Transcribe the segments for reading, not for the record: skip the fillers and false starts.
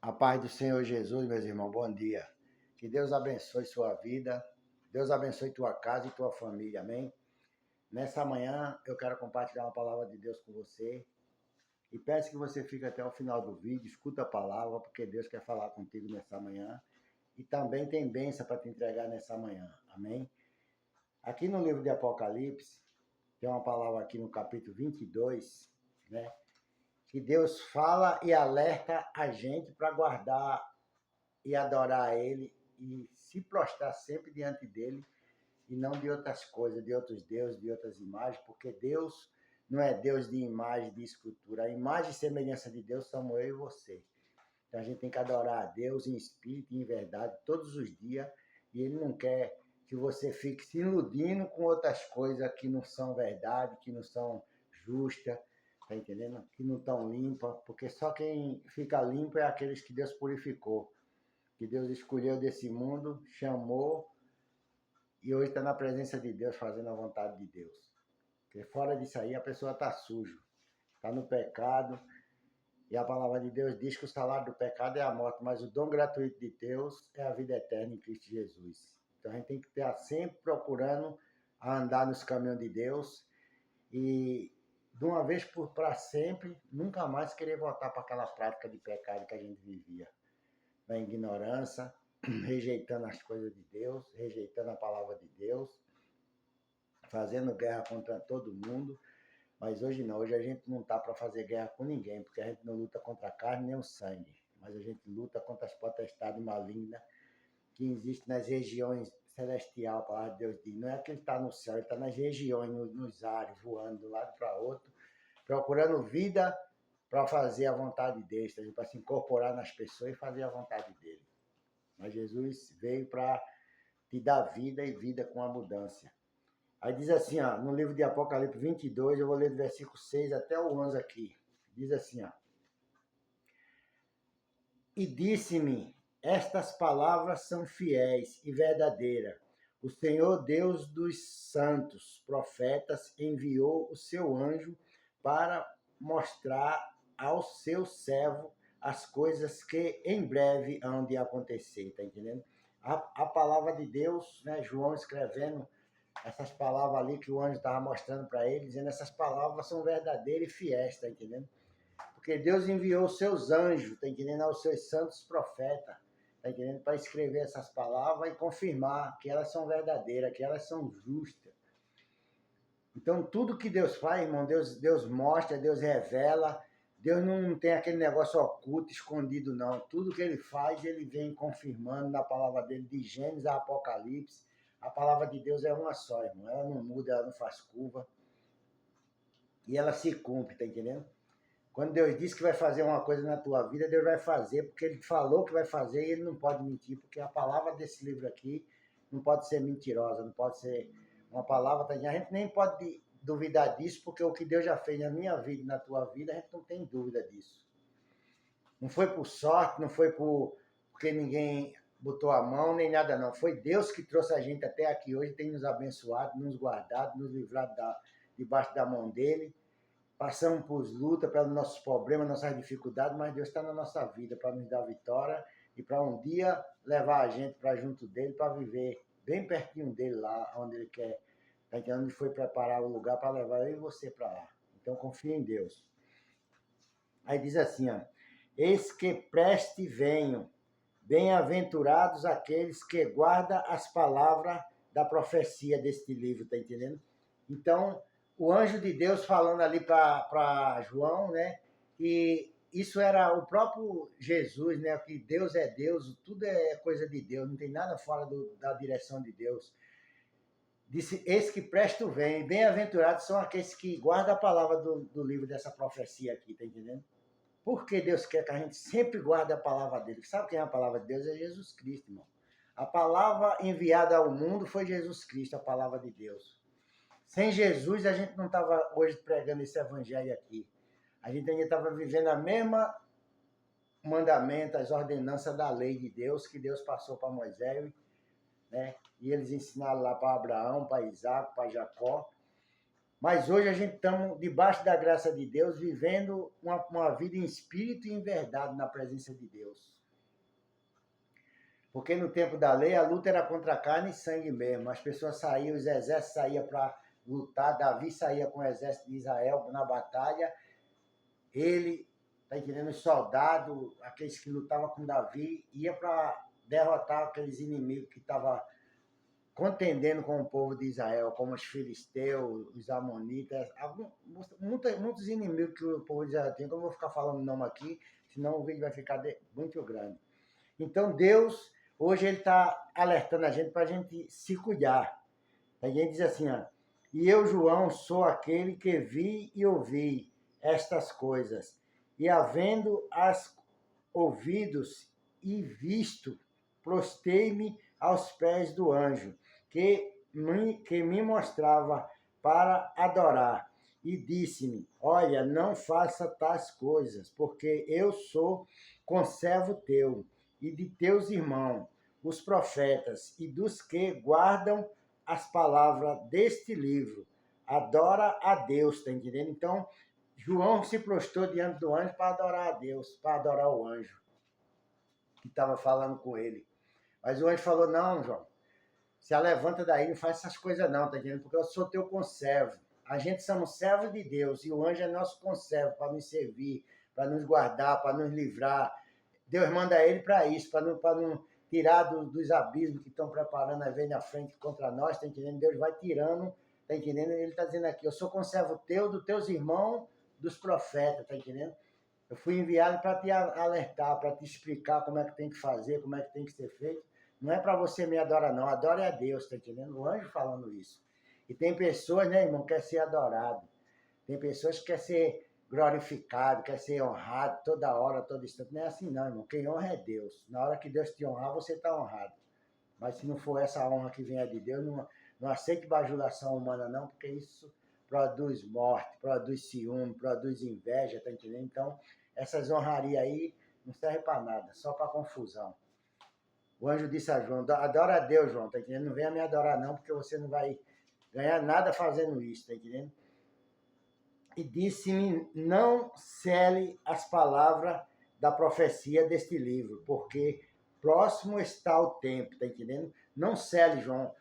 A paz do Senhor Jesus, meus irmãos, bom dia. Que Deus abençoe sua vida, Deus abençoe tua casa e tua família, amém? Nessa manhã eu quero compartilhar uma palavra de Deus com você e peço que você fique até o final do vídeo, escuta a palavra, porque Deus quer falar contigo nessa manhã e também tem bênção para te entregar nessa manhã, amém? Aqui no livro de Apocalipse, tem uma palavra aqui no capítulo 22, né? Que Deus fala e alerta a gente para guardar e adorar a Ele e se prostrar sempre diante dele e não de outras coisas, de outros deuses, de outras imagens, porque Deus não é Deus de imagem, de escultura. A imagem e semelhança de Deus somos eu e você. Então a gente tem que adorar a Deus em espírito e em verdade todos os dias e Ele não quer que você fique se iludindo com outras coisas que não são verdade, que não são justas, tá entendendo? Que não estão limpas, porque só quem fica limpo é aqueles que Deus purificou, que Deus escolheu desse mundo, chamou e hoje está na presença de Deus, fazendo a vontade de Deus. Porque fora disso aí a pessoa está sujo, está no pecado, e a palavra de Deus diz que o salário do pecado é a morte, mas o dom gratuito de Deus é a vida eterna em Cristo Jesus. Então a gente tem que estar sempre procurando andar nos caminhos de Deus e de uma vez para sempre, nunca mais querer voltar para aquela prática de pecado que a gente vivia, na ignorância, rejeitando as coisas de Deus, rejeitando a palavra de Deus, fazendo guerra contra todo mundo. Mas hoje não, hoje a gente não está para fazer guerra com ninguém, porque a gente não luta contra a carne nem o sangue, mas a gente luta contra as potestades malignas que existem nas regiões celestiais, a palavra de Deus diz. Não é que ele está no céu, ele está nas regiões, nos ares, voando de um lado para outro, procurando vida para fazer a vontade dele, para se incorporar nas pessoas e fazer a vontade dele. Mas Jesus veio para te dar vida e vida com abundância. Aí diz assim, ó, no livro de Apocalipse 22, eu vou ler do versículo 6 até o 11 aqui. Diz assim, ó. E disse-me, estas palavras são fiéis e verdadeiras. O Senhor Deus dos santos profetas enviou o seu anjo para mostrar ao seu servo as coisas que em breve hão de acontecer, tá entendendo? A palavra de Deus, né, João escrevendo essas palavras ali que o anjo estava mostrando para ele, dizendo essas palavras são verdadeiras e fiéis, tá entendendo? Porque Deus enviou os seus anjos, tá entendendo? Aos seus santos profetas, tá entendendo? Para escrever essas palavras e confirmar que elas são verdadeiras, que elas são justas. Então, tudo que Deus faz, irmão, Deus mostra, Deus revela. Deus não tem aquele negócio oculto, escondido, não. Tudo que ele faz, ele vem confirmando na palavra dele, de Gênesis a Apocalipse. A palavra de Deus é uma só, irmão. Ela não muda, ela não faz curva. E ela se cumpre, tá entendendo? Quando Deus diz que vai fazer uma coisa na tua vida, Deus vai fazer, porque Ele falou que vai fazer e Ele não pode mentir, porque a palavra desse livro aqui não pode ser mentirosa, não pode ser uma palavra... A gente nem pode duvidar disso, porque o que Deus já fez na minha vida e na tua vida, a gente não tem dúvida disso. Não foi por sorte, não foi porque ninguém botou a mão, nem nada não. Foi Deus que trouxe a gente até aqui hoje, tem nos abençoado, nos guardado, nos livrado debaixo da mão dele. Passamos por lutas, pelos nossos problemas, nossas dificuldades, mas Deus está na nossa vida para nos dar vitória e para um dia levar a gente para junto dele, para viver bem pertinho dele lá, onde ele quer. Tá entendendo? Ele foi preparar o lugar para levar eu e você para lá. Então confia em Deus. Aí diz assim, ó, eis que preste venho, bem-aventurados aqueles que guardam as palavras da profecia deste livro, tá entendendo? Então, o anjo de Deus falando ali para João, né? E isso era o próprio Jesus, né? Que Deus é Deus, tudo é coisa de Deus, não tem nada fora da direção de Deus. Disse, eis que presto vem, bem-aventurados são aqueles que guardam a palavra do livro dessa profecia aqui, tá entendendo? Porque Deus quer que a gente sempre guarde a palavra dele. Sabe quem é a palavra de Deus? É Jesus Cristo, irmão. A palavra enviada ao mundo foi Jesus Cristo, a palavra de Deus. Sem Jesus, a gente não estava hoje pregando esse evangelho aqui. A gente ainda estava vivendo a mesma mandamento, as ordenanças da lei de Deus, que Deus passou para Moisés, né? E eles ensinaram lá para Abraão, para Isaac, para Jacó. Mas hoje a gente estamos debaixo da graça de Deus, vivendo uma vida em espírito e em verdade na presença de Deus. Porque no tempo da lei, a luta era contra carne e sangue mesmo. As pessoas saíam, os exércitos saíam para lutar. Davi saía com o exército de Israel na batalha. Ele, tá entendendo? Os soldados, aqueles que lutavam com Davi, ia para derrotar aqueles inimigos que estavam contendendo com o povo de Israel, como os filisteus, os amonitas, muitos inimigos que o povo de Israel tem. Eu não vou ficar falando o nome aqui, senão o vídeo vai ficar muito grande. Então, Deus, hoje, ele está alertando a gente para a gente se cuidar. A gente diz assim, ó, e eu, João, sou aquele que vi e ouvi estas coisas, e havendo-as ouvidos e visto, prostei-me aos pés do anjo, que me mostrava para adorar, e disse-me, olha, não faça tais coisas, porque eu sou conservo teu, e de teus irmãos, os profetas, e dos que guardam as palavras deste livro. Adora a Deus, tá entendendo? Então, João se prostrou diante do anjo para adorar a Deus, para adorar o anjo que estava falando com ele. Mas o anjo falou, não, João, se levanta daí, não faz essas coisas não, tá entendendo? Porque eu sou teu conservo. A gente somos servos de Deus e o anjo é nosso conservo para nos servir, para nos guardar, para nos livrar. Deus manda ele para isso, para não tirar dos abismos que estão preparando a ver na frente contra nós, tá entendendo? Deus vai tirando, tá entendendo? Ele está dizendo aqui, eu sou conservo teu, dos teus irmãos, dos profetas, tá entendendo? Eu fui enviado para te alertar, para te explicar como é que tem que fazer, como é que tem que ser feito. Não é para você me adorar, não. Adore a Deus, tá entendendo? O anjo falando isso. E tem pessoas, né, irmão, que quer ser adorado. Tem pessoas que quer ser glorificado, quer ser honrado toda hora, todo instante. Não é assim, não, irmão. Quem honra é Deus. Na hora que Deus te honrar, você está honrado. Mas se não for essa honra que vem de Deus, não aceite bajulação humana, não, porque isso produz morte, produz ciúme, produz inveja, tá entendendo? Então, essas honrarias aí não servem para nada, só para confusão. O anjo disse a João, adora a Deus, João, tá entendendo? Não venha me adorar não, porque você não vai ganhar nada fazendo isso, tá entendendo? E disse-me, não cele as palavras da profecia deste livro, porque próximo está o tempo, tá entendendo? Não cele, João,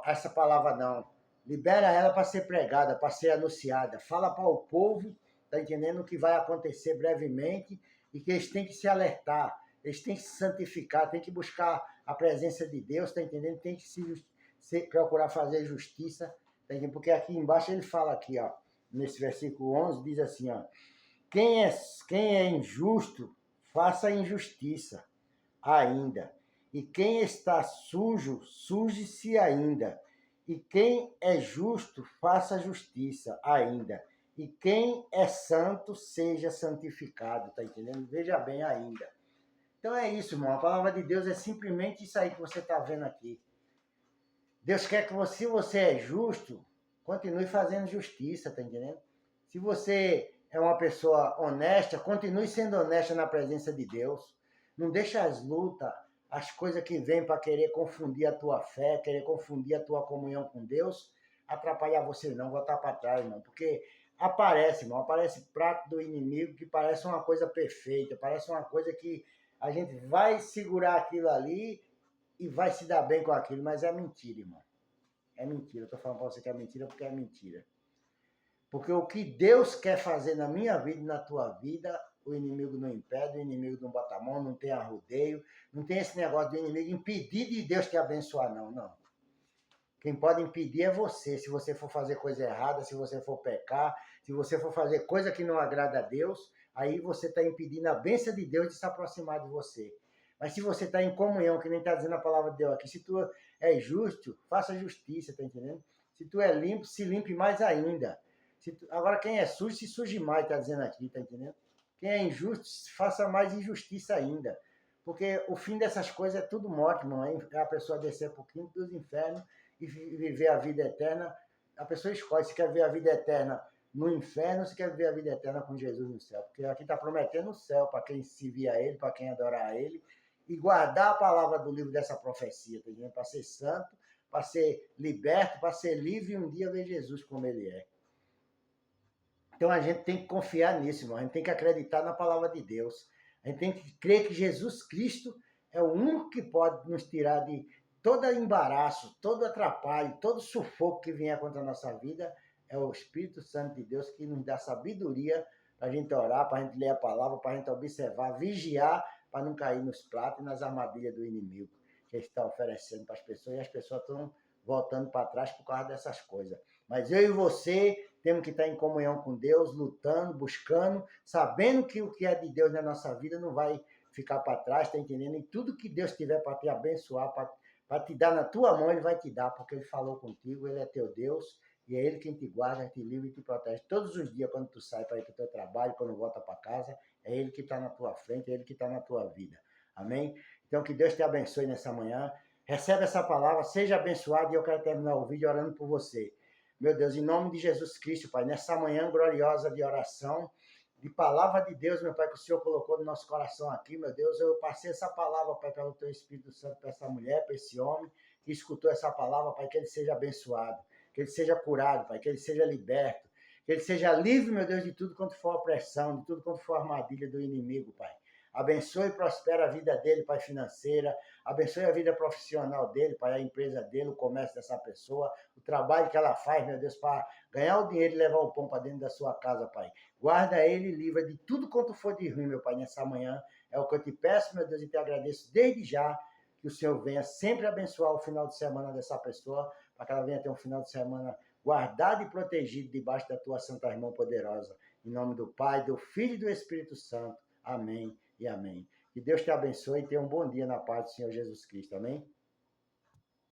essa palavra não. Libera ela para ser pregada, para ser anunciada. Fala para o povo, tá entendendo? O que vai acontecer brevemente e que eles têm que se alertar, eles têm que se santificar, têm que buscar a presença de Deus, tá entendendo? Tem que procurar fazer justiça, tá entendendo? Porque aqui embaixo ele fala aqui, ó, nesse versículo 11, diz assim, ó, quem é injusto, faça injustiça ainda. E quem está sujo, suje-se ainda. E quem é justo, faça justiça ainda. E quem é santo, seja santificado, tá entendendo? Veja bem ainda. Então é isso, irmão. A palavra de Deus é simplesmente isso aí que você está vendo aqui. Deus quer que você, se você é justo, continue fazendo justiça, tá entendendo? Se você é uma pessoa honesta, continue sendo honesta na presença de Deus. Não deixe as lutas, as coisas que vêm para querer confundir a tua fé, querer confundir a tua comunhão com Deus, atrapalhar você não, voltar para trás, não. Porque aparece, irmão, aparece prato do inimigo que parece uma coisa perfeita, parece uma coisa que a gente vai segurar aquilo ali e vai se dar bem com aquilo, mas é mentira, irmão. É mentira. Eu estou falando para você que é mentira porque é mentira. Porque o que Deus quer fazer na minha vida e na tua vida, o inimigo não impede, o inimigo não bota a mão, não tem arrodeio, não tem esse negócio do inimigo impedir de Deus te abençoar, não, não. Quem pode impedir é você, se você for fazer coisa errada, se você for pecar, se você for fazer coisa que não agrada a Deus, aí você está impedindo a bênção de Deus de se aproximar de você. Mas se você está em comunhão, que nem está dizendo a palavra de Deus aqui, se tu é justo, faça justiça, tá entendendo? Se tu é limpo, se limpe mais ainda. Agora quem é sujo, se suje mais, tá dizendo aqui, tá entendendo? Quem é injusto, faça mais injustiça ainda. Porque o fim dessas coisas é tudo morte, irmão. É a pessoa descer por quinto dos infernos e viver a vida eterna. A pessoa escolhe se quer ver a vida eterna no inferno ou se quer ver a vida eterna com Jesus no céu. Porque aqui está prometendo o céu para quem servir a Ele, para quem adorar a Ele e guardar a palavra do livro dessa profecia, tá entendendo? Para ser santo, para ser liberto, para ser livre e um dia ver Jesus como Ele é. Então a gente tem que confiar nisso, irmão. A gente tem que acreditar na palavra de Deus. A gente tem que crer que Jesus Cristo é o único que pode nos tirar de todo embaraço, todo atrapalho, todo sufoco que vier contra a nossa vida. É o Espírito Santo de Deus que nos dá sabedoria para a gente orar, para a gente ler a palavra, para a gente observar, vigiar, para não cair nos pratos e nas armadilhas do inimigo que ele está oferecendo para as pessoas. E as pessoas estão voltando para trás por causa dessas coisas. Mas eu e você temos que estar em comunhão com Deus, lutando, buscando, sabendo que o que é de Deus na nossa vida não vai ficar para trás, tá entendendo? E tudo que Deus tiver para te abençoar, para te dar na tua mão, Ele vai te dar, porque Ele falou contigo, Ele é teu Deus, e é Ele quem te guarda, te livra e te protege. Todos os dias, quando tu sai para ir para o teu trabalho, quando volta para casa, é Ele que está na tua frente, é Ele que está na tua vida. Amém? Então, que Deus te abençoe nessa manhã. Recebe essa palavra, seja abençoado, e eu quero terminar o vídeo orando por você. Meu Deus, em nome de Jesus Cristo, Pai, nessa manhã gloriosa de oração, de palavra de Deus, meu Pai, que o Senhor colocou no nosso coração aqui, meu Deus, eu passei essa palavra, Pai, pelo Teu Espírito Santo, para essa mulher, para esse homem, que escutou essa palavra, Pai, que ele seja abençoado, que ele seja curado, Pai, que ele seja liberto, que ele seja livre, meu Deus, de tudo quanto for opressão, de tudo quanto for armadilha do inimigo, Pai. Abençoe e prospera a vida dele, Pai, financeira. Abençoe a vida profissional dele, Pai, a empresa dele, o comércio dessa pessoa, o trabalho que ela faz, meu Deus, para ganhar o dinheiro e levar o pão para dentro da sua casa, Pai. Guarda ele e livra de tudo quanto for de ruim, meu Pai, nessa manhã. É o que eu te peço, meu Deus, e te agradeço desde já que o Senhor venha sempre abençoar o final de semana dessa pessoa, para que ela venha ter um final de semana guardado e protegido debaixo da tua santa mão poderosa. Em nome do Pai, do Filho e do Espírito Santo. Amém e amém. Que Deus te abençoe e tenha um bom dia na paz do Senhor Jesus Cristo. Amém?